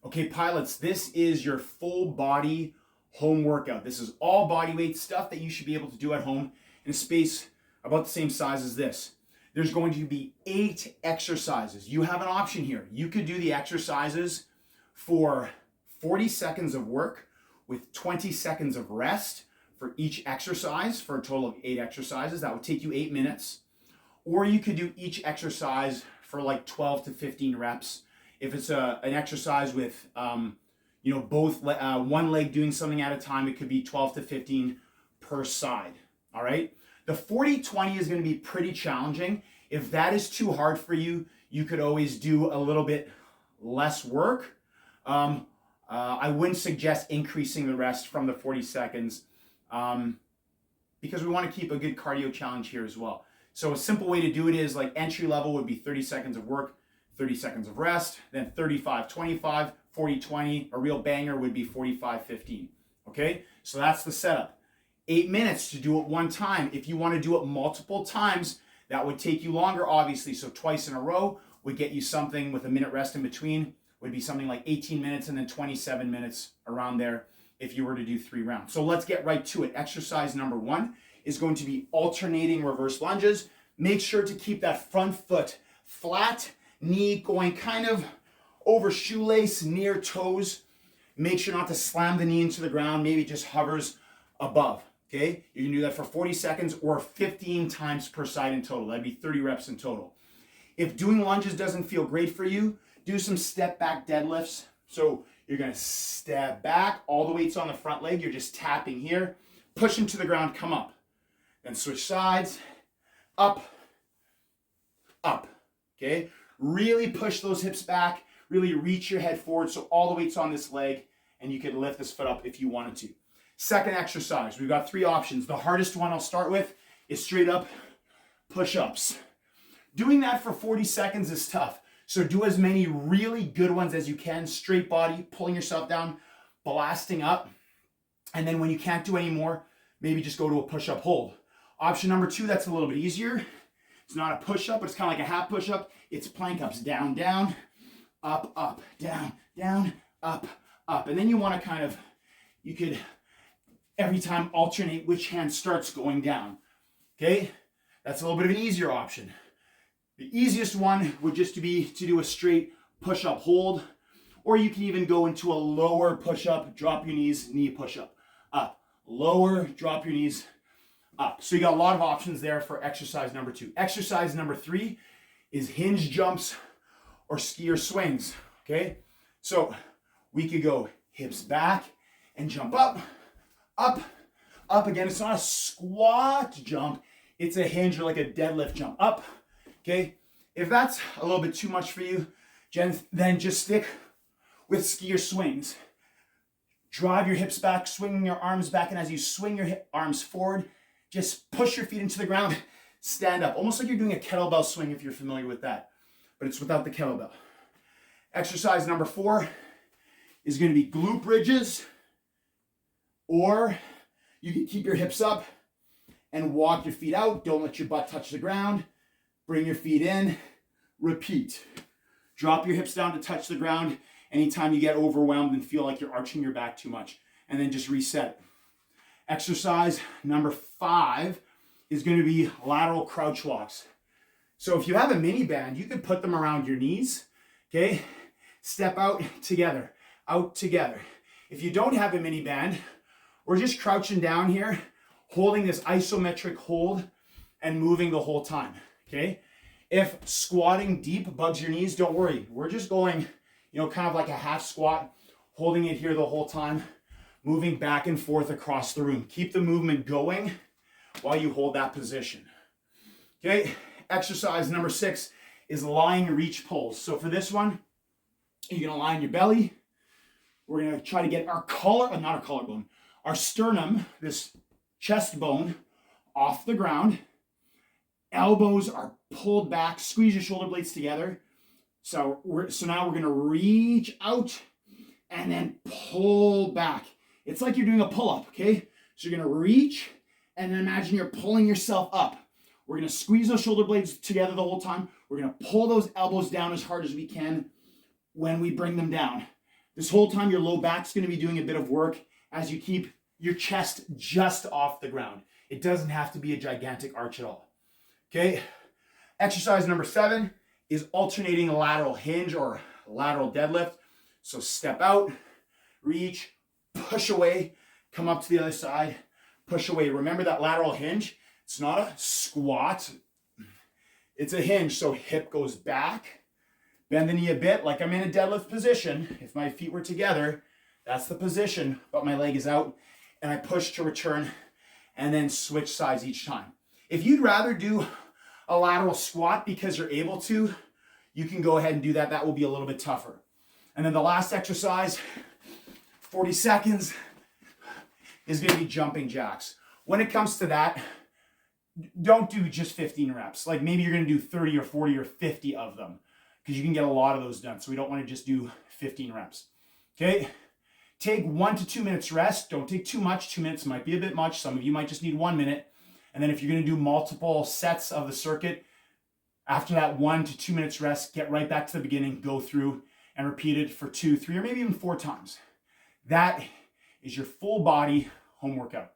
Okay, pilots, this is your full body home workout. This is all body weight stuff that you should be able to do at home in a space about the same size as this. There's going to be 8 exercises. You have an option here. You could do the exercises for 40 seconds of work with 20 seconds of rest for each exercise for a total of 8 exercises. That would take you 8 minutes. Or you could do each exercise for like 12 to 15 reps. If it's an exercise with both one leg doing something at a time, it could be 12 to 15 per side. All right. The 40-20 is going to be pretty challenging. If that is too hard for you, you could always do a little bit less work. I wouldn't suggest increasing the rest from the 40 seconds because we want to keep a good cardio challenge here as well. So a simple way to do it is like entry level would be 30 seconds of work, 30 seconds of rest, then 35-25, 40-20. A real banger would be 45-15. Okay, so that's the setup. 8 minutes to do it one time. If you want to do it multiple times, that would take you longer, obviously. So twice in a row would get you something with a minute rest in between, would be something like 18 minutes and then 27 minutes around there if you were to do 3 rounds. So let's get right to it. Exercise number 1 is going to be alternating reverse lunges. Make sure to keep that front foot flat, knee going kind of over shoelace, near toes. Make sure not to slam the knee into the ground, maybe just hovers above. Okay, you can do that for 40 seconds or 15 times per side in total. That'd be 30 reps in total. If doing lunges doesn't feel great for you, do some step back deadlifts. So you're gonna step back, all the weight's on the front leg, you're just tapping here, push into the ground, come up. Then switch sides, up, up, okay? Really push those hips back, really reach your head forward so all the weight's on this leg and you can lift this foot up if you wanted to. Second exercise, we've got 3 options. The hardest one I'll start with is straight up push-ups. Doing that for 40 seconds is tough. So do as many really good ones as you can, straight body, pulling yourself down, blasting up. And then when you can't do any more, maybe just go to a push-up hold. Option number 2, that's a little bit easier. It's not a push-up, but it's kind of like a half push-up. It's plank ups, down, down, up, up, down, down, up, up. And then you want to you could every time alternate which hand starts going down. Okay, that's a little bit of an easier option. The easiest one would just be to do a straight push-up hold, or you can even go into a lower push-up, drop your knees, knee push-up, up, lower, drop your knees, up. So you got a lot of options there for exercise number 2. Exercise number 3 is hinge jumps or skier swings. Okay, so we could go hips back and jump up, up, up. Again, it's not a squat jump, it's a hinge or like a deadlift jump up. Okay, if that's a little bit too much for you, then just stick with skier swings. Drive your hips back, swinging your arms back, and as you swing your arms forward, just push your feet into the ground, stand up. Almost like you're doing a kettlebell swing if you're familiar with that, but it's without the kettlebell. Exercise number 4 is going to be glute bridges, or you can keep your hips up and walk your feet out. Don't let your butt touch the ground. Bring your feet in, repeat. Drop your hips down to touch the ground anytime you get overwhelmed and feel like you're arching your back too much, and then just reset. Exercise number 5 is going to be lateral crouch walks. So if you have a mini band, you can put them around your knees, okay? Step out together, out together. If you don't have a mini band, we're just crouching down here, holding this isometric hold and moving the whole time, okay? If squatting deep bugs your knees, don't worry. We're just going, kind of like a half squat, holding it here the whole time, moving back and forth across the room. Keep the movement going while you hold that position. Okay, exercise number 6 is lying reach pulls. So for this one, you're gonna lie on your belly. We're gonna try to get our our sternum, this chest bone, off the ground. Elbows are pulled back, squeeze your shoulder blades together. So now we're gonna reach out and then pull back. It's like you're doing a pull-up, okay? So you're gonna reach and then imagine you're pulling yourself up. We're gonna squeeze those shoulder blades together the whole time. We're gonna pull those elbows down as hard as we can when we bring them down. This whole time your low back's going to be doing a bit of work as you keep your chest just off the ground. It doesn't have to be a gigantic arch at all. Okay, exercise number 7 is alternating lateral hinge or lateral deadlift. So step out, reach, push away, come up to the other side, push away. Remember that lateral hinge? It's not a squat, it's a hinge. So hip goes back, bend the knee a bit like I'm in a deadlift position. If my feet were together, that's the position, but my leg is out, and I push to return and then switch sides each time. If you'd rather do a lateral squat because you're able to, you can go ahead and do that. That will be a little bit tougher. And then the last exercise, 40 seconds, is going to be jumping jacks. When it comes to that, don't do just 15 reps. Like maybe you're going to do 30 or 40 or 50 of them because you can get a lot of those done. So we don't want to just do 15 reps. Okay? Take 1 to 2 minutes rest. Don't take too much. 2 minutes might be a bit much. Some of you might just need 1 minute. And then if you're going to do multiple sets of the circuit, after that 1 to 2 minutes rest, get right back to the beginning, go through and repeat it for 2, 3, or maybe even 4 times. That is your full body home workout.